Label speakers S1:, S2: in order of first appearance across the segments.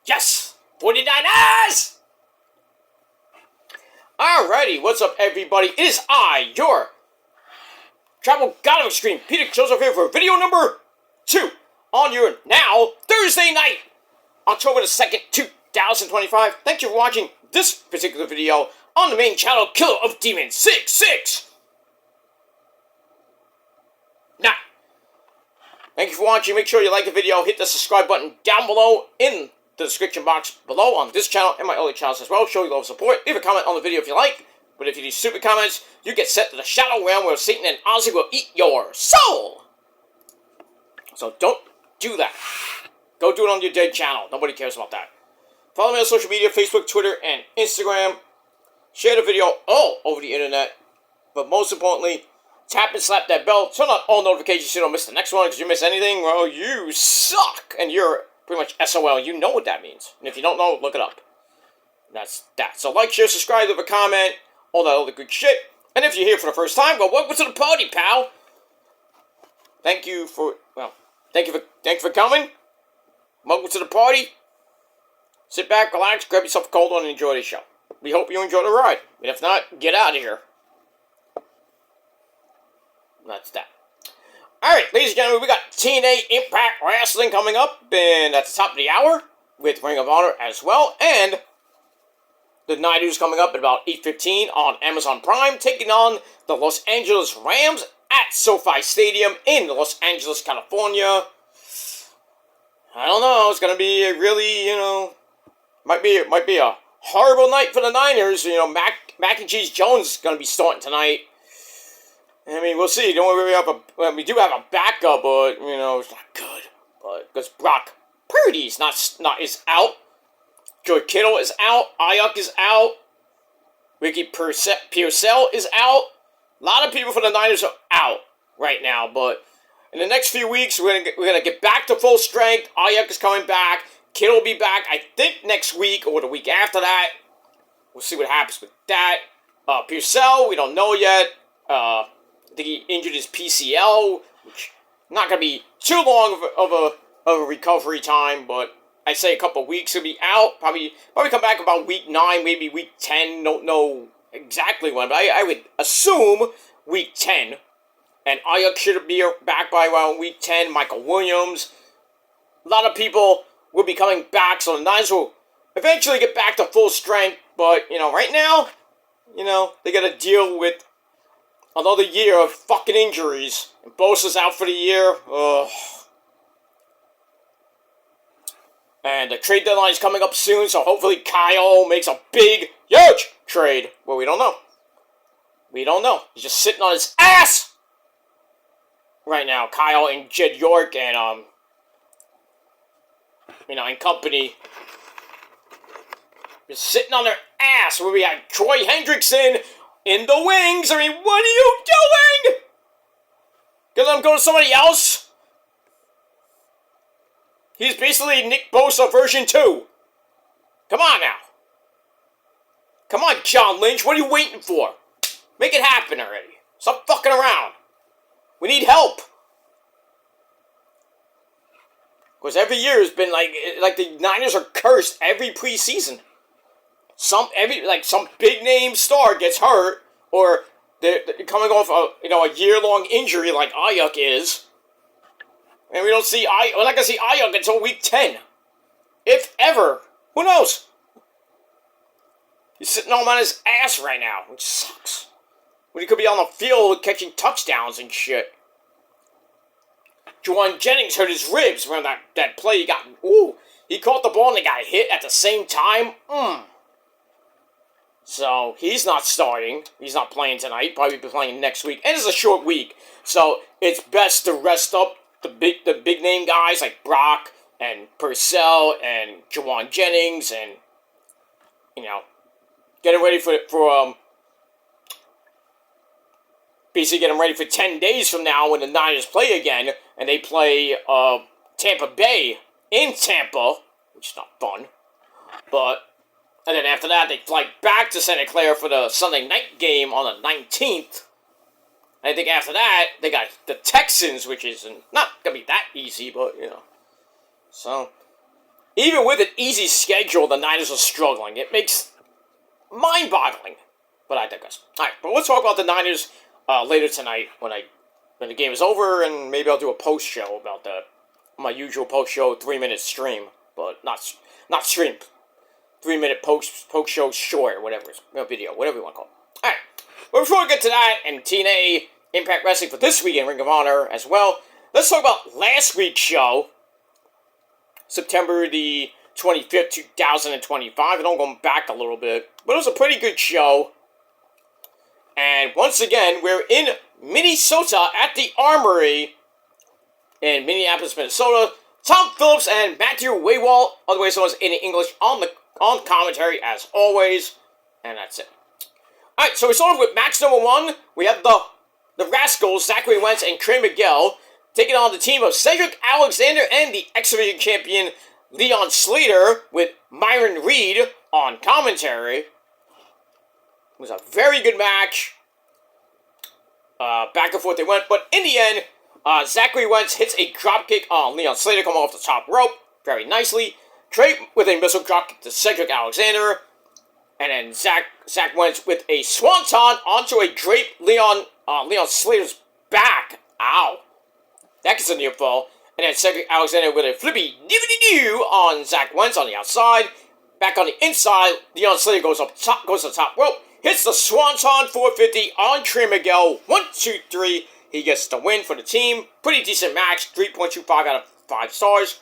S1: Yes! 49ers! Alrighty, what's up everybody? It is I, your Travel God of Extreme, Peter Joseph here for video number 2 on your now Thursday night, October the 2nd, 2025. Thank you for watching this particular video on the main channel, Killer of Demons 66. Now, thank you for watching. Make sure you like the video, hit the subscribe button down below in the description box below on this channel and my other channels as well. Show you love support. Leave a comment on the video if you like. But if you do stupid comments, you get sent to the shadow realm where Satan and Ozzy will eat your soul. So don't do that. Go do it on your dead channel. Nobody cares about that. Follow me on social media, Facebook, Twitter, and Instagram. Share the video all over the internet. But most importantly, tap and slap that bell. Turn on all notifications so you don't miss the next one. Because if you miss anything, well, you suck. And you're pretty much SOL. You know what that means. And if you don't know, look it up. That's that. So like, share, subscribe, leave a comment. All that other good shit. And if you're here for the first time, well, welcome to the party, pal. Thank you for coming. Welcome to the party. Sit back, relax, grab yourself a cold one, and enjoy the show. We hope you enjoy the ride. And if not, get out of here. That's that. Alright, ladies and gentlemen, we got TNA Impact Wrestling coming up, and at the top of the hour, with Ring of Honor as well, and the Night is coming up at about 8:15 on Amazon Prime, taking on the Los Angeles Rams at SoFi Stadium in Los Angeles, California. I don't know, it's gonna be a really, might be a horrible night for the Niners. Mac and Cheese Jones is gonna be starting tonight. I mean, we'll see. Don't worry, we do have a backup, but it's not good. But because Brock Purdy's is out, Joy Kittle is out, Ayuk is out, Ricky Pearsall is out. A lot of people for the Niners are out right now, but in the next few weeks, we're gonna get back to full strength. Ayuk is coming back. Kittle will be back, I think, next week or the week after that. We'll see what happens with that. Pearsall, we don't know yet. I think he injured his PCL, which not gonna be too long of a recovery time, but I'd say a couple of weeks he'll be out. Probably come back about week 9, maybe week 10. Don't know exactly when, but I would assume week 10. And Ayuk should be back by around week 10. Michael Williams. A lot of people will be coming back, so the Niners will eventually get back to full strength. But, right now, they got to deal with another year of fucking injuries. And Bosa's out for the year. Ugh. And the trade deadline is coming up soon, so hopefully Kyle makes a big, huge trade. Well, we don't know. We don't know. He's just sitting on his ass right now. Kyle and Jed York and, and company. Just sitting on their ass. Where we had Troy Hendrickson in the wings. I mean, what are you doing? Gonna let him go to somebody else? He's basically Nick Bosa version 2. Come on now. Come on, John Lynch. What are you waiting for? Make it happen already. Stop fucking around. We need help. Because every year has been like the Niners are cursed every preseason. Some big name star gets hurt, or they're coming off a year-long injury like Ayuk is. And we're not going to see Ayuk until week 10. If ever. Who knows? He's sitting all on his ass right now, which sucks. When he could be on the field catching touchdowns and shit. Juwan Jennings hurt his ribs from that play he got. Ooh, he caught the ball and they got hit at the same time. So, he's not starting. He's not playing tonight. Probably be playing next week. And it's a short week. So, it's best to rest up the big name guys like Brock and Purcell and Juwan Jennings and get him ready for basically get him ready for 10 days from now when the Niners play again, and they play Tampa Bay in Tampa, which is not fun. And then after that they fly back to Santa Clara for the Sunday night game on the 19th. I think after that, they got the Texans, which is not going to be that easy, but, So, even with an easy schedule, the Niners are struggling. It makes mind-boggling. But I digress. All right, but let's talk about the Niners later tonight when the game is over, and maybe I'll do a post show about my usual post show 3-minute stream, but not stream. 3-minute post show short or whatever, video, whatever you want to call it. All right, but before we get to that and TNA Impact Wrestling for this week in Ring of Honor as well, let's talk about last week's show, September the 25th, 2025, and I'm going back a little bit, but it was a pretty good show. And once again, we're in Minnesota at the Armory in Minneapolis, Minnesota. Tom Phillips and Matthew Waywalt, otherwise known as in English, on commentary as always. And that's it. Alright, so we start off with match number 1. We have the Rascals, Zachary Wentz and Trey Miguel, taking on the team of Cedric Alexander and the X-Division champion Leon Slater with Myron Reed on commentary. It was a very good match. Back and forth they went, but in the end, Zachary Wentz hits a dropkick on Leon Slater coming off the top rope very nicely. Trey with a missile dropkick to Cedric Alexander, and then Zach Wentz with a swanton onto a draped Leon Slater's back. Ow, that gets a near fall. And then Cedric Alexander with a flippy doo on Zach Wentz on the outside. Back on the inside, Leon Slater goes to the top rope. Hits the Swanton 450 on Trey Miguel. 1, 2, 3. He gets the win for the team. Pretty decent match. 3.25 out of 5 stars.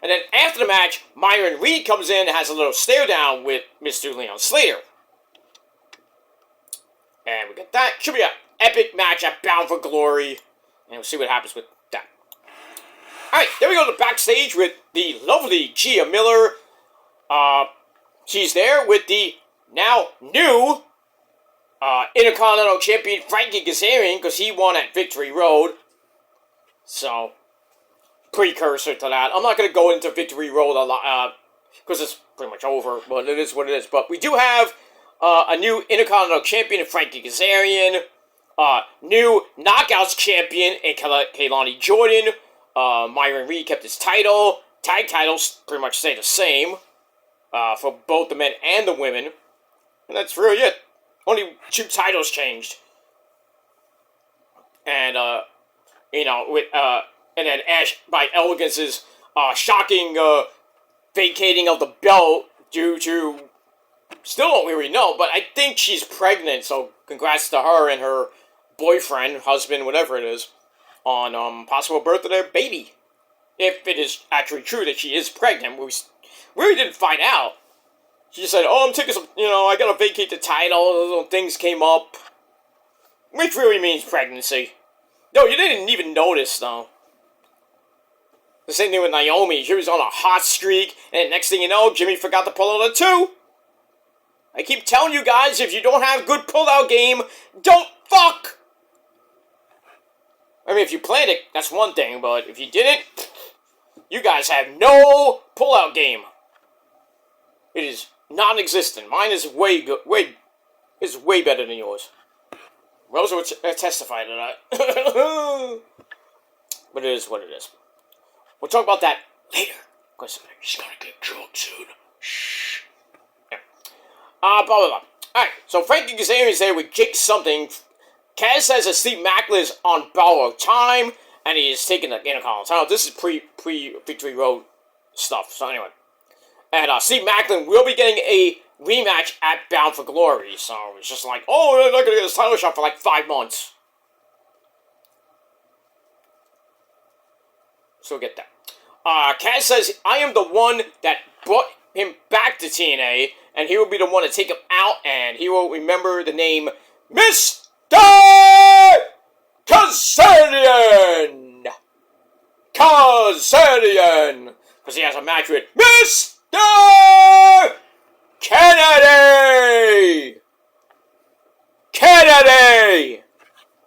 S1: And then after the match, Myron Reed comes in and has a little stare down with Mr. Leon Slater. And we get that. Should be an epic match at Bound for Glory. And we'll see what happens with that. Alright, then we go to backstage with the lovely Gia Miller. She's there with the now new Intercontinental Champion Frankie Kazarian, because he won at Victory Road. So, precursor to that. I'm not going to go into Victory Road a lot, because it's pretty much over, but it is what it is. But we do have a new Intercontinental Champion, Frankie Kazarian, new Knockouts Champion, in Kaylani Jordan. Myron Reed kept his title. Tag titles pretty much stay the same for both the men and the women. And that's really it. Only 2 titles changed. And, and then Ash, by Elegance's shocking vacating of the belt due to, still don't really know, but I think she's pregnant, so congrats to her and her boyfriend, husband, whatever it is, on possible birth of their baby. If it is actually true that she is pregnant, we really didn't find out. She just said, I'm taking some, I gotta vacate the title, little things came up. Which really means pregnancy. No, you didn't even notice, though. The same thing with Naomi. She was on a hot streak, and next thing you know, Jimmy forgot to pull out a 2. I keep telling you guys, if you don't have good pull-out game, don't fuck! I mean, if you planned it, that's one thing, but if you didn't, you guys have no pull-out game. It is non-existent. Mine is way better than yours. Rosa would testify to that. But it is what it is. We'll talk about that later. Because she's gonna get drunk soon. Shh. Yeah. Blah, blah, blah. Alright, so Frankie Kazarian is there with Jake something. Kaz says that Steve Macklin is on borrowed time, and he is taking the Intercontinental title. This is pre-Victory Road stuff, so anyway. And Steve Macklin will be getting a rematch at Bound for Glory, so it's just like, oh, they're not going to get this title shot for like 5 months. So get that. Kaz says, I am the one that brought him back to TNA, and he will be the one to take him out, and he will remember the name Mr. Kazarian! Kazarian! Because he has a match with Mr. Kennedy! Kennedy!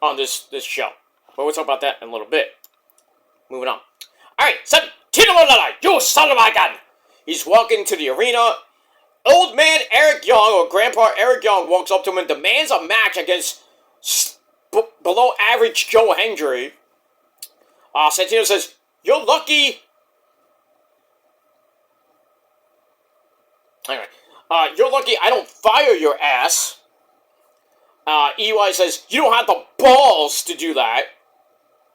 S1: On this show. But we'll talk about that in a little bit. Moving on. Alright, Tino Malala, you son of a gun! He's walking to the arena. Old man Eric Young, or Grandpa Eric Young, walks up to him and demands a match against below average Joe Hendry. Santino says, you're lucky Anyway, you're lucky I don't fire your ass. EY says, you don't have the balls to do that.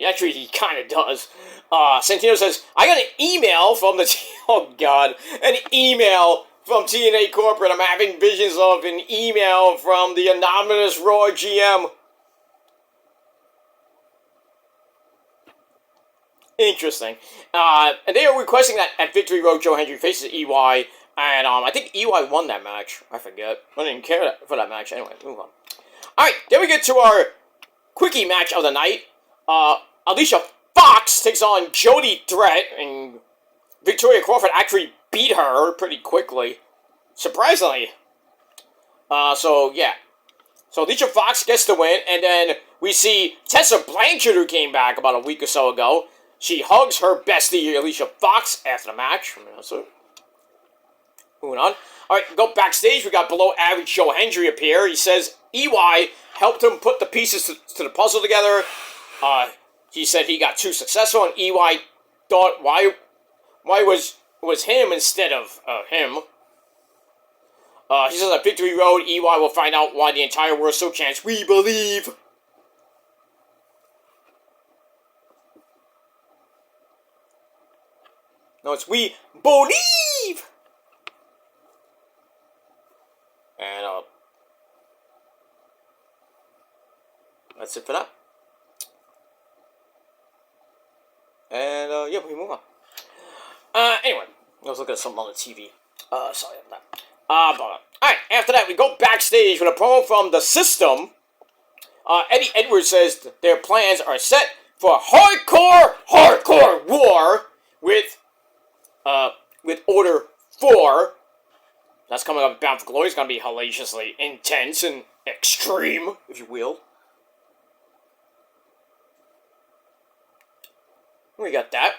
S1: Actually, he kind of does. Santino says, I got an email from the... Oh, God. An email from TNA Corporate. I'm having visions of an email from the anonymous Raw GM. Interesting. And they are requesting that at Victory Road, Joe Hendry faces EY. And I think EY won that match. I forget. I didn't care for that match. Anyway, move on. Alright, then we get to our quickie match of the night. Alicia Fox takes on Jody Threat, and Victoria Crawford actually beat her pretty quickly. Surprisingly. So, yeah. So, Alicia Fox gets the win, and then we see Tessa Blanchard, who came back about a week or so ago. She hugs her bestie, Alicia Fox, after the match. So, moving on. Alright, go backstage. We got below average Joe Hendry appear. He says EY helped him put the pieces to the puzzle together. He said he got too successful, and EY thought, why was him instead of him? He says at Victory Road, EY will find out why the entire world still chants, "We believe." No, it's "We believe." And that's it for that. And, yeah, we move on. Anyway, let's look at something on the TV. Sorry about that. Alright, after that, we go backstage with a promo from The System. Eddie Edwards says their plans are set for hardcore war with Order 4. That's coming up at Bound for Glory. It's going to be hellaciously intense and extreme, if you will. We got that.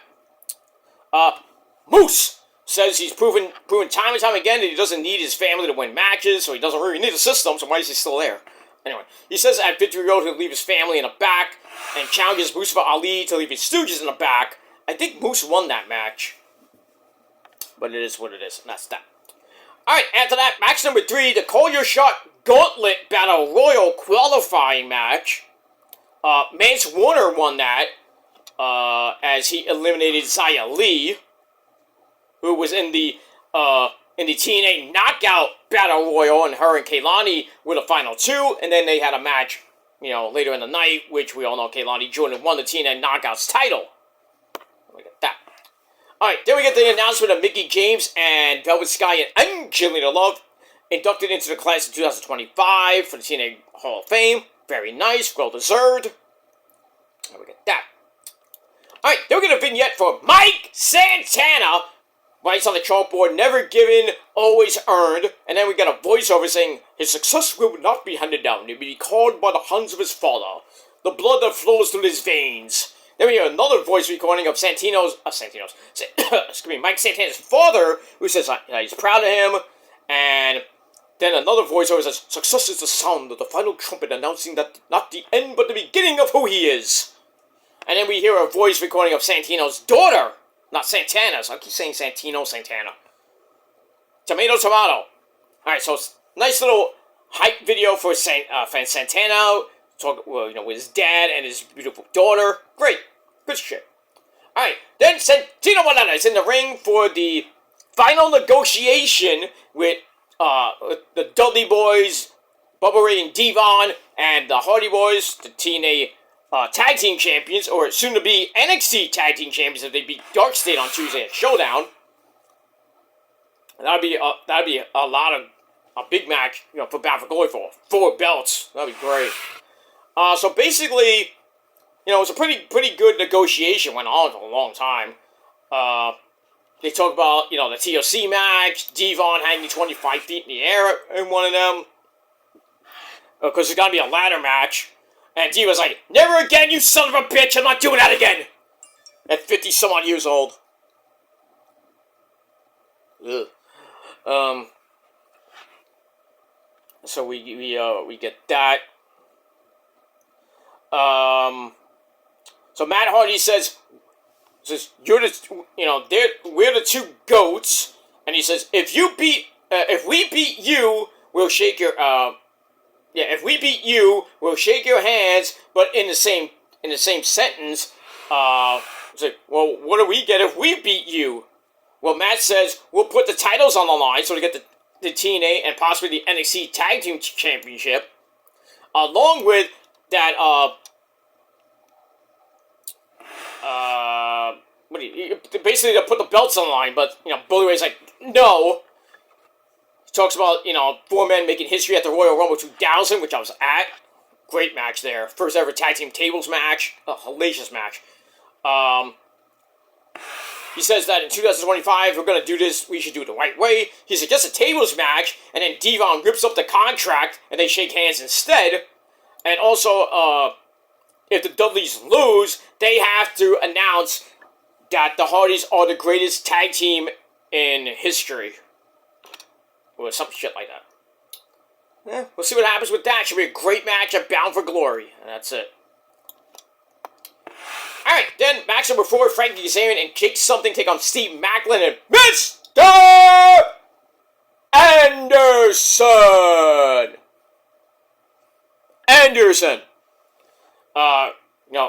S1: Moose says he's proven time and time again that he doesn't need his family to win matches, so he doesn't really need a system, so why is he still there? Anyway, he says at Victory Road he'll leave his family in the back and challenges Mustafa Ali to leave his stooges in the back. I think Moose won that match. But it is what it is, and that's that. Alright, after that, match number 3, the Call Your Shot Gauntlet Battle Royal qualifying match. Mance Warner won that. As he eliminated Xia Li, who was in the TNA Knockout Battle Royal, and her and Kaylani were the final 2, and then they had a match, later in the night, which we all know Kaylani joined and won the TNA Knockouts title. Look at that. Alright, then we get the announcement of Mickie James and Velvet Sky and Angelina Love inducted into the class of 2025 for the TNA Hall of Fame. Very nice, well deserved. And we get that. Alright, then we get a vignette for Mike Santana. Writes on the chalkboard, never given, always earned. And then we got a voiceover saying, his success will not be handed down. It will be called by the hands of his father. The blood that flows through his veins. Then we hear another voice recording of Mike Santana's father, who says he's proud of him. And then another voiceover says, success is the sound of the final trumpet announcing that not the end, but the beginning of who he is. And then we hear a voice recording of Santino's daughter. Not Santana's. I keep saying Santana. Tomato. Alright, so it's nice little hype video for Santana. With his dad and his beautiful daughter. Great. Good shit. Alright, then Santino Marella is in the ring for the final negotiation with the Dudley Boys, Bubba Ray and Devon, and the Hardy Boys, the TNA Tag Team Champions, or soon to be NXT Tag Team Champions if they beat Dark State on Tuesday at Showdown. And that'd be a big match, for Bound for Glory for 4 belts. That'd be great. So basically, it was a pretty good negotiation. Went on for a long time. They talk about the TLC match, Devon hanging 25 feet in the air in one of them, because it's gonna be a ladder match. And Dee was like, never again, you son of a bitch, I'm not doing that again! At 50-some-odd years old. Ugh. So we get that. So Matt Hardy says you're we're the 2 goats, and he says, if you beat if we beat you, we'll shake your if we beat you, we'll shake your hands, but in the same sentence, it's like, well, what do we get if we beat you? Well, Matt says we'll put the titles on the line, so to get the TNA and possibly the NXT Tag Team Championship, along with that basically to put the belts on the line, but Bully Ray's like, no. He talks about 4 men making history at the Royal Rumble 2000, which I was at. Great match there. First ever tag team tables match. A hellacious match. He says that in 2025, we're going to do this, we should do it the right way. He suggests a tables match, and then Devon rips up the contract, and they shake hands instead. And also, if the Dudleys lose, they have to announce that the Hardys are the greatest tag team in history. Or some shit like that. We'll see what happens with that. Should be a great match at Bound for Glory. And that's it. Alright, then match number 4, Frankie Kazarian and Jake Something take on Steve Macklin and Mr. Anderson!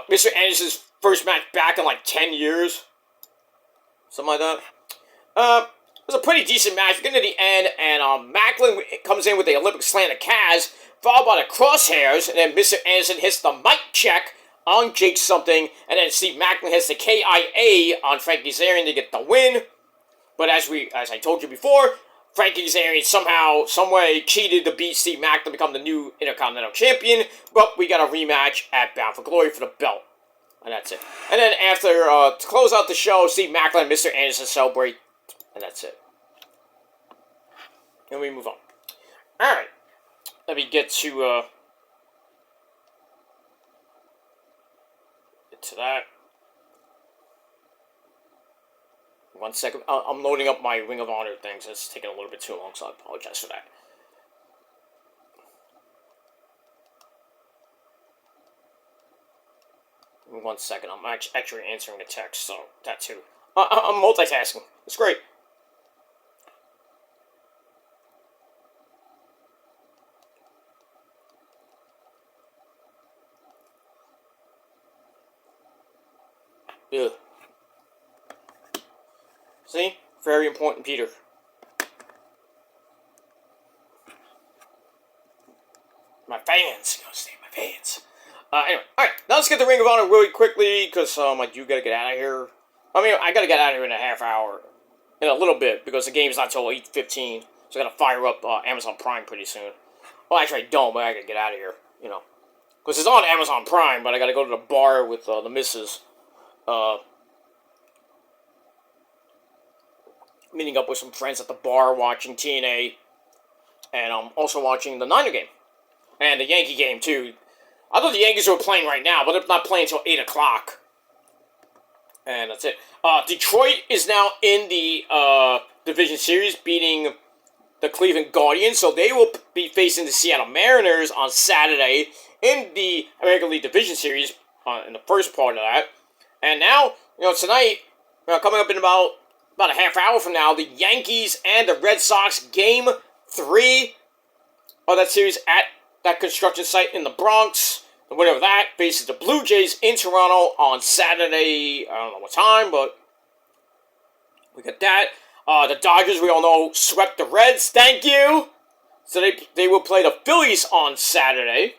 S1: Mr. Anderson's first match back in like 10 years. Something like that. It was a pretty decent match. We get to the end, and Macklin comes in with the Olympic slam to Kaz, followed by the crosshairs, and then Mr. Anderson hits the mic check on Jake Something, and then Steve Macklin hits the KIA on Frankie Kazarian to get the win. But as I told you before, Frankie Kazarian somehow, someway cheated to beat Steve Macklin to become the new Intercontinental Champion, but we got a rematch at Bound for Glory for the belt. And that's it. And then after, to close out the show, Steve Macklin and Mr. Anderson celebrate, and that's it. And we move on. Alright. Let me get to that. 1 second. I'm loading up my Ring of Honor things. It's taking a little bit too long, so I apologize for that. In 1 second. I'm actually answering the text, so that too. I'm multitasking. It's great. Ugh. See? Very important, Peter. My fans. My fans. Anyway, alright. Now let's get the Ring of Honor really quickly, because I do gotta get out of here. I mean, I gotta get out of here in a half hour. In a little bit, because the game's not till 8:15. So I gotta fire up Amazon Prime pretty soon. Well, actually I don't, but I gotta get out of here, Because it's on Amazon Prime, but I gotta go to the bar with the missus. Meeting up with some friends at the bar, watching TNA, and I'm also watching the Niner game, and the Yankee game, too. I thought the Yankees were playing right now, but they're not playing until 8 o'clock. And that's it. Detroit is now in the Division Series, beating the Cleveland Guardians, so they will be facing the Seattle Mariners on Saturday in the American League Division Series, in the first part of that. And now, tonight, coming up in about a half hour from now, the Yankees and the Red Sox Game 3 of that series at that construction site in the Bronx. The winner of that faces the Blue Jays in Toronto on Saturday. I don't know what time, but we got that. The Dodgers, we all know, swept the Reds. Thank you. So they will play the Phillies on Saturday.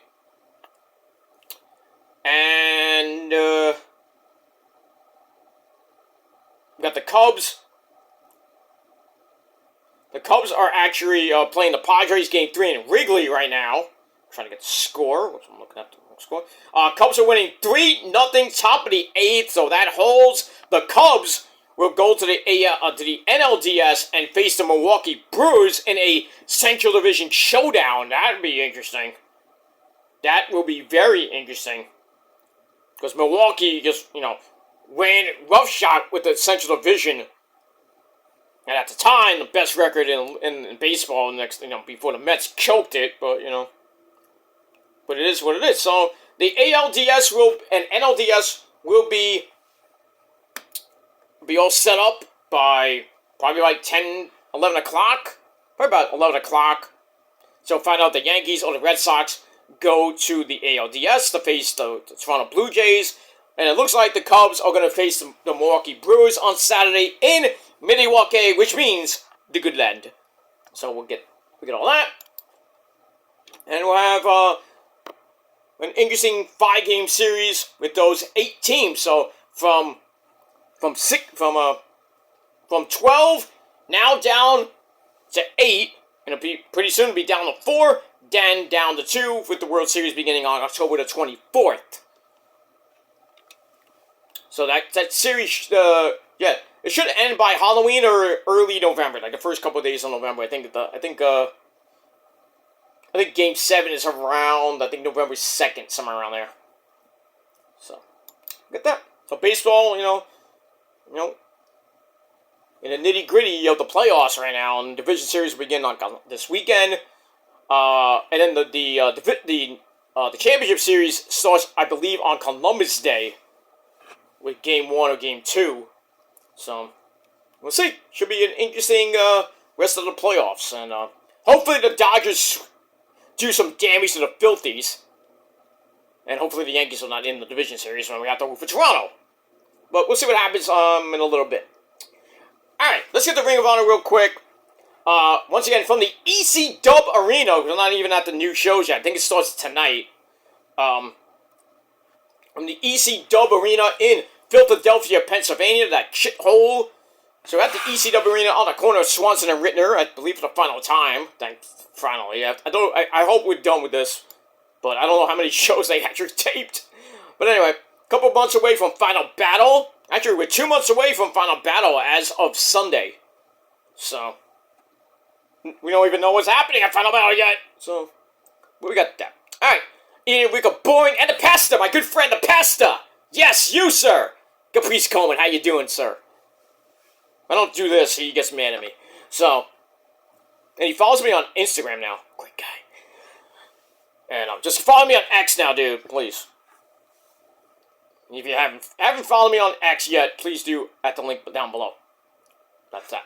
S1: And we got the Cubs. The Cubs are actually playing the Padres Game 3 in Wrigley right now. I'm trying to get the score. I'm looking at the score. Cubs are winning 3-0, top of the 8th, so that holds. The Cubs will go to the NLDS and face the Milwaukee Brewers in a Central Division showdown. That would be interesting. That will be very interesting. Because Milwaukee just, ran roughshod with the Central Division. And at the time, the best record in baseball before the Mets choked it, but, But it is what it is. So, the ALDS and NLDS will be all set up by probably like 10, 11 o'clock. probably about 11 o'clock. So find out the Yankees or the Red Sox go to the ALDS to face the Toronto Blue Jays. And it looks like the Cubs are going to face the Milwaukee Brewers on Saturday in Milwaukee, which means the good land. So we'll get all that. And we'll have an interesting 5-game series with those 8 teams. So from 12 now down to 8, and it'll be pretty soon be down to 4, then down to 2, with the World Series beginning on October the 24th. So that series, it should end by Halloween or early November, like the first couple of days of November. I think Game 7 is around, November 2nd, somewhere around there. So, get that. So baseball, in the nitty-gritty of the playoffs right now, and the division series will begin on this weekend. And then the championship series starts, I believe, on Columbus Day with Game 1 or Game 2. So, we'll see. Should be an interesting rest of the playoffs. And hopefully the Dodgers do some damage to the Filthies. And hopefully the Yankees are not in the division series when we have to root for Toronto. But we'll see what happens in a little bit. Alright, let's get the Ring of Honor real quick. Once again, from the EC Dub Arena, we're not even at the new shows yet. I think it starts tonight. From the EC Dub Arena in Philadelphia, Pennsylvania, that shithole. So we're at the EC Dub Arena on the corner of Swanson and Rittner, I believe for the final time. Finally. I hope we're done with this. But I don't know how many shows they actually taped. But anyway, a couple months away from Final Battle. Actually, we're 2 months away from Final Battle as of Sunday. So, we don't even know what's happening at Final Battle yet. So, we got that. Alright, eating a week of boring and the pasta, my good friend, the pasta. Yes, you, sir. Caprice Coleman, how you doing, sir? I don't do this, he gets mad at me. So, and he follows me on Instagram now. Great guy. And just follow me on X now, dude, please. If you haven't followed me on X yet, please do at the link down below. That's that.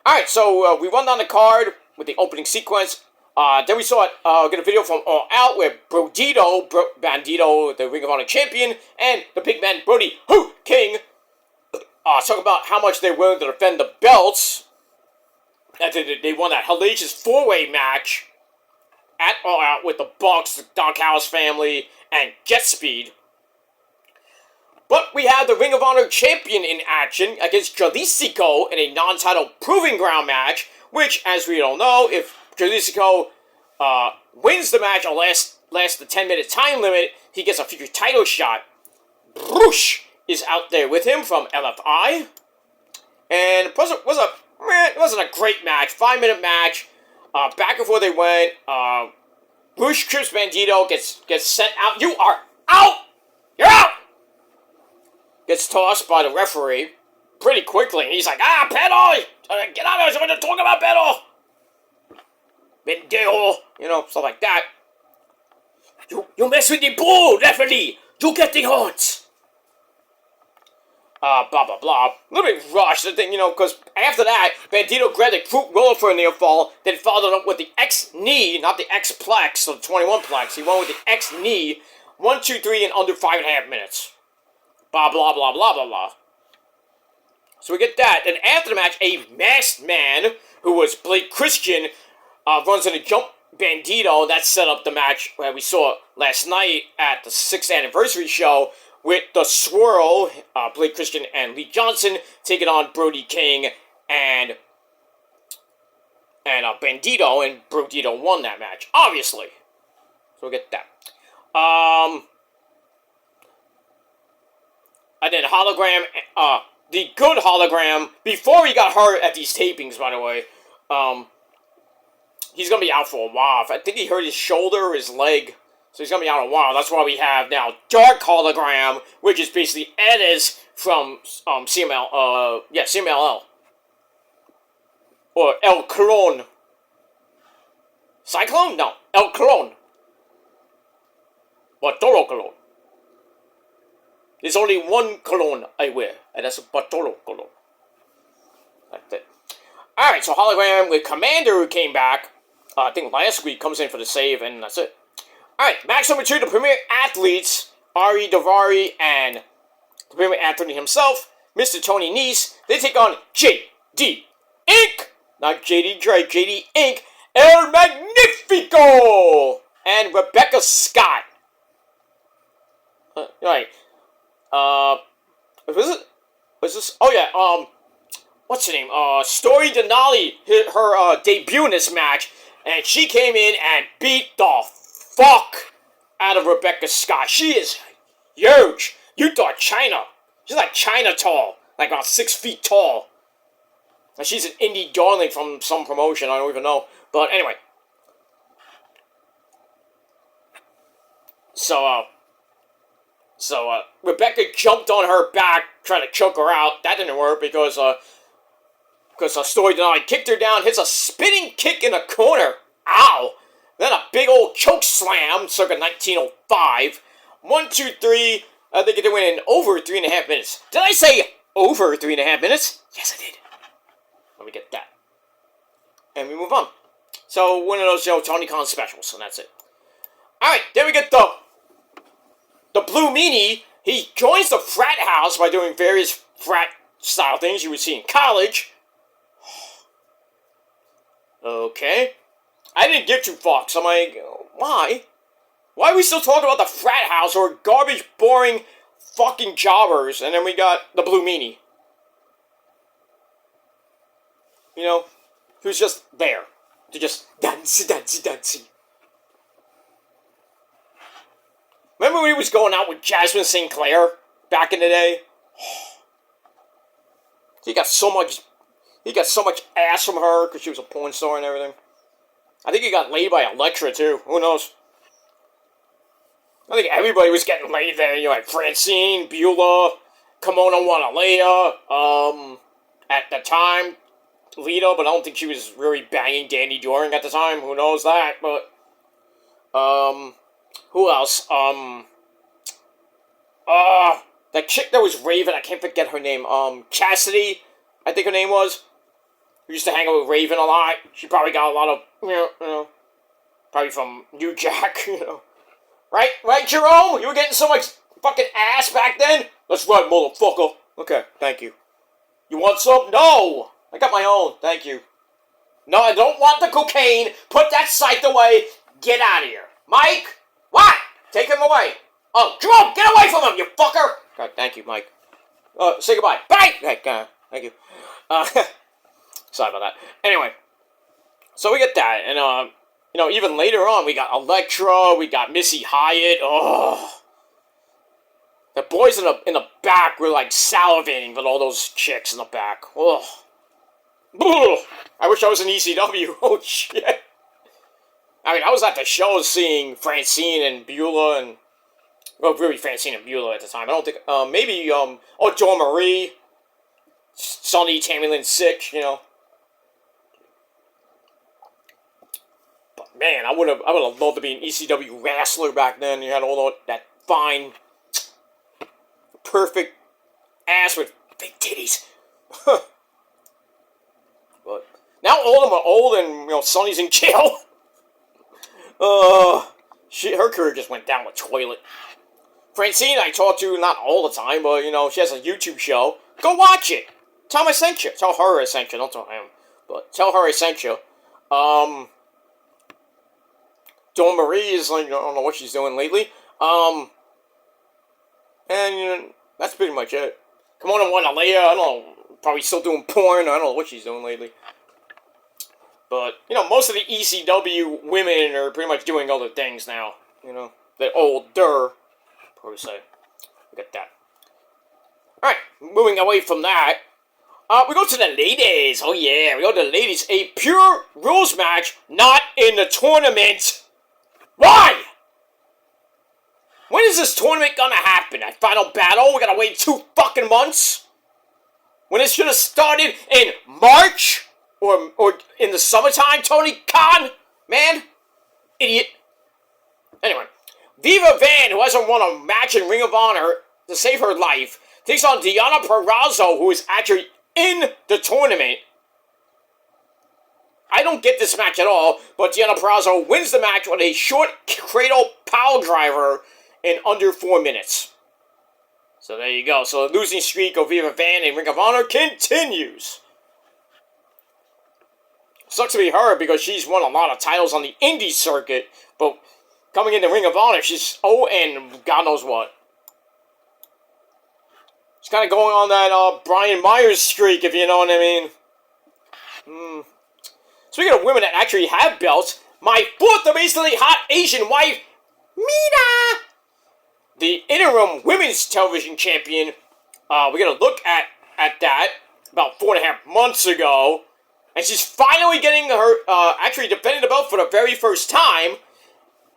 S1: Alright, so we run down the card with the opening sequence. Then we saw get a video from All Out where Bandito, the Ring of Honor champion, and the big man Brody King talk about how much they're willing to defend the belts. After they won that hellacious 4-way match at All Out with the Bucks, the Doghouse family, and Jet Speed. But we have the Ring of Honor champion in action against Jalisco in a non-title Proving Ground match, which, as we all know, if Jalisco wins the match or lasts the 10-minute time limit, he gets a future title shot. Bruce is out there with him from LFI. And it wasn't a great match. 5-minute match. Back and forth they went. Bruce Crips Bandito gets sent out. You are out! You're out! Gets tossed by the referee pretty quickly. And he's like, Pedro! Get out of here! Someone to talk about Pedro! Pendejo! Stuff like that. You mess with the bull, referee! You get the horns! Blah, blah, blah. A little bit rushed, the thing, because after that, Bandito grabbed a fruit roller for a near fall, then followed up with the X-knee, not the X-plex, so the 21-plex. He went with the X-knee, 1, 2, 3 in under 5.5 minutes. Blah, blah, blah, blah, blah, blah. So we get that. Then after the match, a masked man, who was Blake Christian, runs in a jump Bandito. That set up the match that we saw last night at the 6th anniversary show with the Swirl, Blake Christian and Lee Johnson, taking on Brody King and Bandito, and Bandito won that match, obviously. So we'll get that. And then Hologram, the good Hologram, before he got hurt at these tapings, by the way, he's going to be out for a while. I think he hurt his shoulder or his leg, so he's going to be out a while. That's why we have now Dark Hologram, which is basically Edis from CMLL. Or El Clone. Cyclone? No, El Clone. Bartolo Cologne. There's only one cologne I wear, and that's a Bartolo Cologne. That's it. Alright, so hologram with Commander who came back, I think last week, comes in for the save, and that's it. Alright, match number 2, the premier athletes, Ari Davari and the premier athlete himself, Mr. Tony Nese. They take on J.D. Inc. Not J.D. Drake, J.D. Inc. El Magnifico! And Rebecca Scott. Right. Was this? Oh yeah, what's her name? Story Denali hit her debut in this match, and she came in and beat the fuck out of Rebecca Scott. She is huge. You thought China. She's like China tall, like about 6 feet tall. And she's an indie darling from some promotion, I don't even know. But anyway. So Rebecca jumped on her back, trying to choke her out. That didn't work because Story Denali kicked her down, hits a spinning kick in the corner. Ow! Then a big old choke slam, circa 1905. 1, 2, 3. I think they went in over 3.5 minutes. Did I say over 3.5 minutes? Yes, I did. Let me get that. And we move on. So, one of those, Tony Khan specials, and that's it. Alright, then we get the Blue Meanie. He joins the frat house by doing various frat-style things you would see in college. Okay. I didn't give 2 fucks. I'm like, why? Why are we still talking about the frat house or garbage, boring, fucking jobbers? And then we got the Blue Meanie. Who's just there to just dance. Remember when he was going out with Jasmine St. Clair back in the day? He got so much ass from her because she was a porn star and everything. I think he got laid by Elektra too. Who knows? I think everybody was getting laid there. Like Francine, Beulah, Kimono Wanalea, at the time, Lita, but I don't think she was really banging Danny Doring at the time. Who knows that? But, who else? That chick that was Raven, I can't forget her name. Cassidy, I think her name was. Who used to hang out with Raven a lot. She probably got a lot of, probably from New Jack, Right, Jerome? You were getting so much fucking ass back then? That's right, motherfucker. Okay, thank you. You want some? No! I got my own, thank you. No, I don't want the cocaine. Put that sight away. Get out of here. Mike? What? Take him away. Oh, Jerome, get away from him, you fucker! God, thank you, Mike. Say goodbye. Bye! Okay, thank you. Sorry about that. Anyway, so we get that, and, even later on, we got Elektra, we got Missy Hyatt. Oh, the boys in the back were like salivating with all those chicks in the back. Oh, I wish I was in ECW. Oh shit! I mean, I was at the show seeing Francine and Beulah, and really Francine and Beulah at the time. I don't think maybe Dawn Marie, Sonny, Tammy Lynn Sick, Man, I would have loved to be an ECW wrestler back then. You had all that fine, perfect ass with big titties. But now all of them are old and, Sonny's in jail. Her career just went down the toilet. Francine, I talk to not all the time, but, she has a YouTube show. Go watch it. Tell him I sent you. Tell her I sent you. Don't tell him. But tell her I sent you. Dawn Marie is like, I don't know what she's doing lately. And that's pretty much it. Come on, Wanalea, I don't know, probably still doing porn. I don't know what she's doing lately. But, most of the ECW women are pretty much doing other things now. They're older, per se. Look at that. Alright, moving away from that. We go to the ladies. Oh yeah, we go to the ladies. A pure rules match, not in the tournament. Why? When is this tournament gonna happen? At Final Battle? We gotta wait 2 fucking months? When it should have started in March? Or in the summertime, Tony Khan? Man? Idiot. Anyway. Viva Van, who hasn't won a match in Ring of Honor to save her life, takes on Diana Perazzo, who is actually in the tournament. I don't get this match at all, but Deonna Purrazzo wins the match with a short cradle pile driver in under 4 minutes. So there you go. So the losing streak of Viva Van in Ring of Honor continues. Sucks to be her because she's won a lot of titles on the indie circuit, but coming into Ring of Honor, she's and God knows what. She's kind of going on that Brian Myers streak, if you know what I mean. Speaking of women that actually have belts, my fourth amazingly hot Asian wife, Mina, the interim women's television champion. We're gonna look at that about 4.5 months ago, and she's finally getting her actually defending the belt for the very first time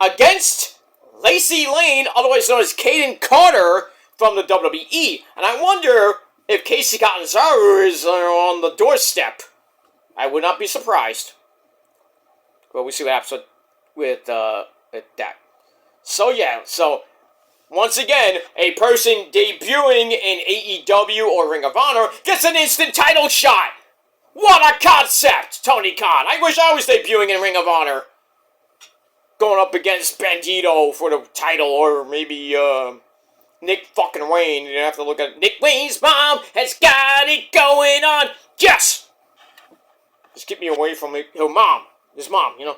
S1: against Lacey Lane, otherwise known as Kaden Carter from the WWE. And I wonder if Casey Catanzaro is on the doorstep. I would not be surprised. But we'll see what happens with that. So yeah, so once again, a person debuting in AEW or Ring of Honor gets an instant title shot. What a concept, Tony Khan. I wish I was debuting in Ring of Honor. Going up against Bandito for the title, or maybe Nick fucking Wayne. You have to look at Nick Wayne's mom has got it going on. Yes! Just keep me away from her mom. His mom, you know.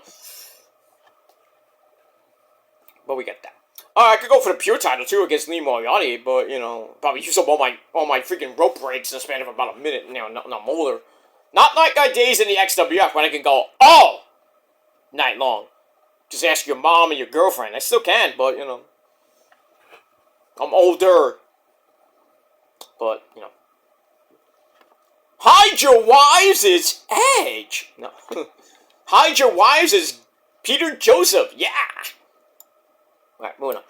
S1: But we get that. I could go for the pure title too against Lee Moriarty, but you know, probably use up all my freaking rope breaks in the span of about a minute. You know, not more. Not like my days in the XWF when I can go all night long. Just ask your mom and your girlfriend. I still can, but you know, I'm older. But you know. Hide your wives is Edge. No. Hide your wives is Peter Joseph. Yeah. Alright, moving on.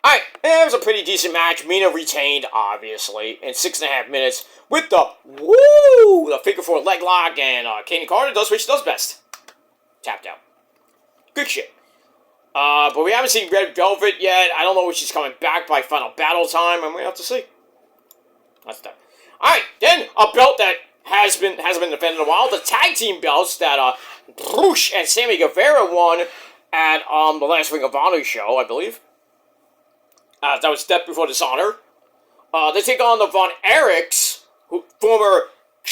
S1: Alright, it was a pretty decent match. Mina retained, obviously, in 6.5 minutes with the figure 4 leg lock, and Kaden Carter does what she does best. Tapped out. Good shit. But we haven't seen Red Velvet yet. I don't know if she's coming back by Final Battle time, and we have to see. That's that. Alright, then a belt that hasn't been defended in a while. The tag team belts that Bruce and Sammy Guevara won at the last Ring of Honor show, I believe. That was Death Before Dishonor. They take on the Von Erichs, former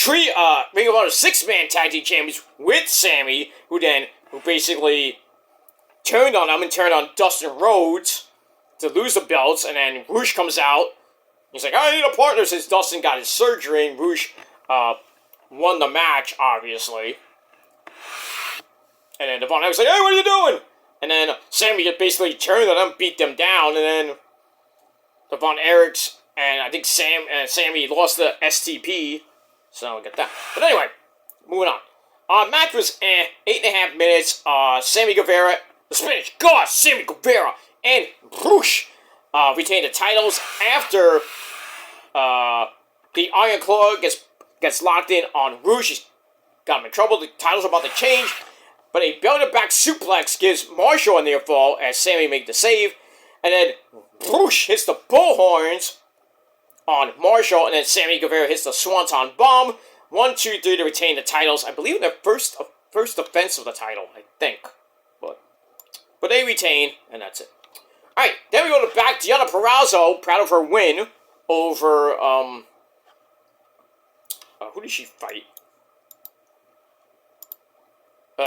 S1: Ring of Honor 6-man tag team champions with Sammy, who basically turned on them and turned on Dustin Rhodes to lose the belts, and then Roosh comes out. He's like, I need a partner since Dustin got his surgery, and Roosh won the match, obviously. And then the Von Erichs like, hey, what are you doing? And then Sammy just basically turned on them, beat them down, and then the Von Erichs and I think Sammy lost the STP, so we get that. But anyway, moving on. Match was 8.5 minutes. Sammy Guevara, the Spanish God, Sammy Guevara, and Bruce retained the titles after the Iron Claw gets locked in on Rouge. He's got him in trouble. The titles are about to change. But a belted-back suplex gives Marshall a near fall as Sammy makes the save. And then Bruce hits the bullhorns on Marshall. And then Sammy Guevara hits the Swanton Bomb. 1, 2, 3 to retain the titles. I believe in their first defense of the title, I think. But they retain, and that's it. Alright, then we go to back Deonna Purrazzo, proud of her win over, who did she fight?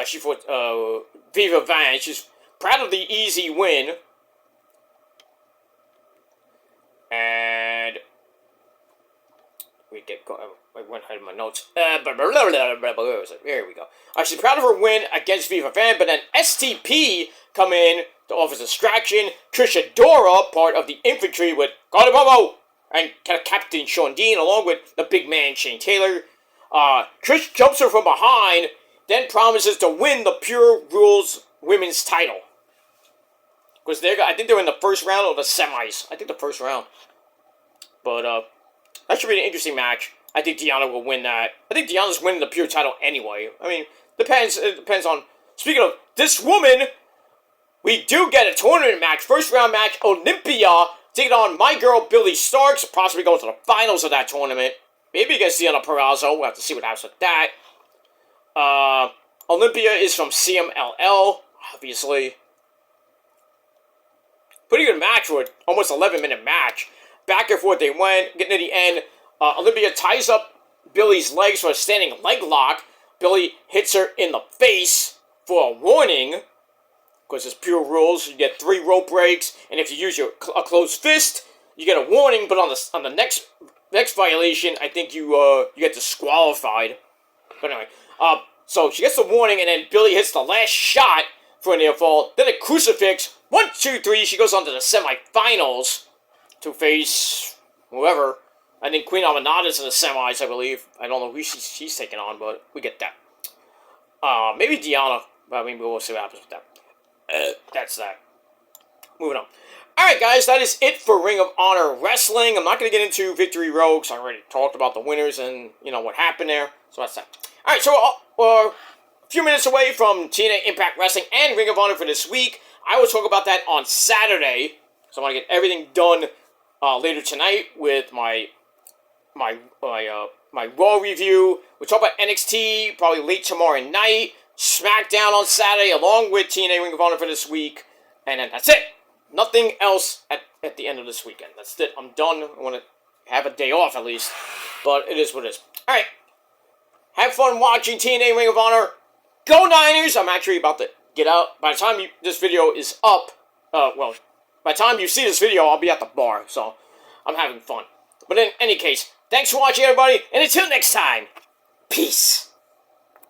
S1: She fought, Viva Van. She's proud of the easy win. And I went ahead of my notes. There we go. She's proud of her win against Viva Van, but then STP come in to offer distraction. Trisha Dora, part of the infantry with Carly Bobo and Captain Sean Dean, along with the big man Shane Taylor. Trish jumps her from behind, then promises to win the Pure Rules women's title. Because I think they're in the first round or the semis. I think the first round. But that should be an interesting match. I think Deonna will win that. I think Deonna's winning the Pure title anyway. I mean, it depends on... Speaking of this woman, we do get a tournament match. First round match, Olympia taking on my girl Billy Starks. Possibly going to the finals of that tournament. Maybe against Deonna Purrazzo. We'll have to see what happens with that. Olympia is from CMLL, obviously. Pretty good match for it. Almost 11-minute match. Back and forth they went. Getting to the end, Olympia ties up Billy's legs for a standing leg lock. Billy hits her in the face for a warning. Because it's pure rules. You get 3 rope breaks, and if you use a closed fist, you get a warning. But on the next violation, I think you get disqualified. But anyway, so she gets the warning, and then Billy hits the last shot for a near fall. Then a crucifix. 1, 2, 3. She goes on to the semifinals to face whoever. I think Queen Amanada's in the semis, I believe. I don't know who she's taking on, but we get that. Maybe Deanna. I mean, we'll see what happens with that. That's that. Moving on. Alright, guys, that is it for Ring of Honor Wrestling. I'm not going to get into Victory Road, because I already talked about the winners and, what happened there. So that's that. Alright, so a few minutes away from TNA Impact Wrestling and Ring of Honor for this week. I will talk about that on Saturday. So I want to get everything done later tonight with my Raw review. We'll talk about NXT probably late tomorrow night. SmackDown on Saturday, along with TNA Ring of Honor for this week. And then that's it. Nothing else at the end of this weekend. That's it. I'm done. I want to have a day off at least. But it is what it is. Alright. Have fun watching TNA Ring of Honor. Go Niners! I'm actually about to get out. By the time this video is up, by the time you see this video, I'll be at the bar. So, I'm having fun. But in any case, thanks for watching, everybody. And until next time, peace.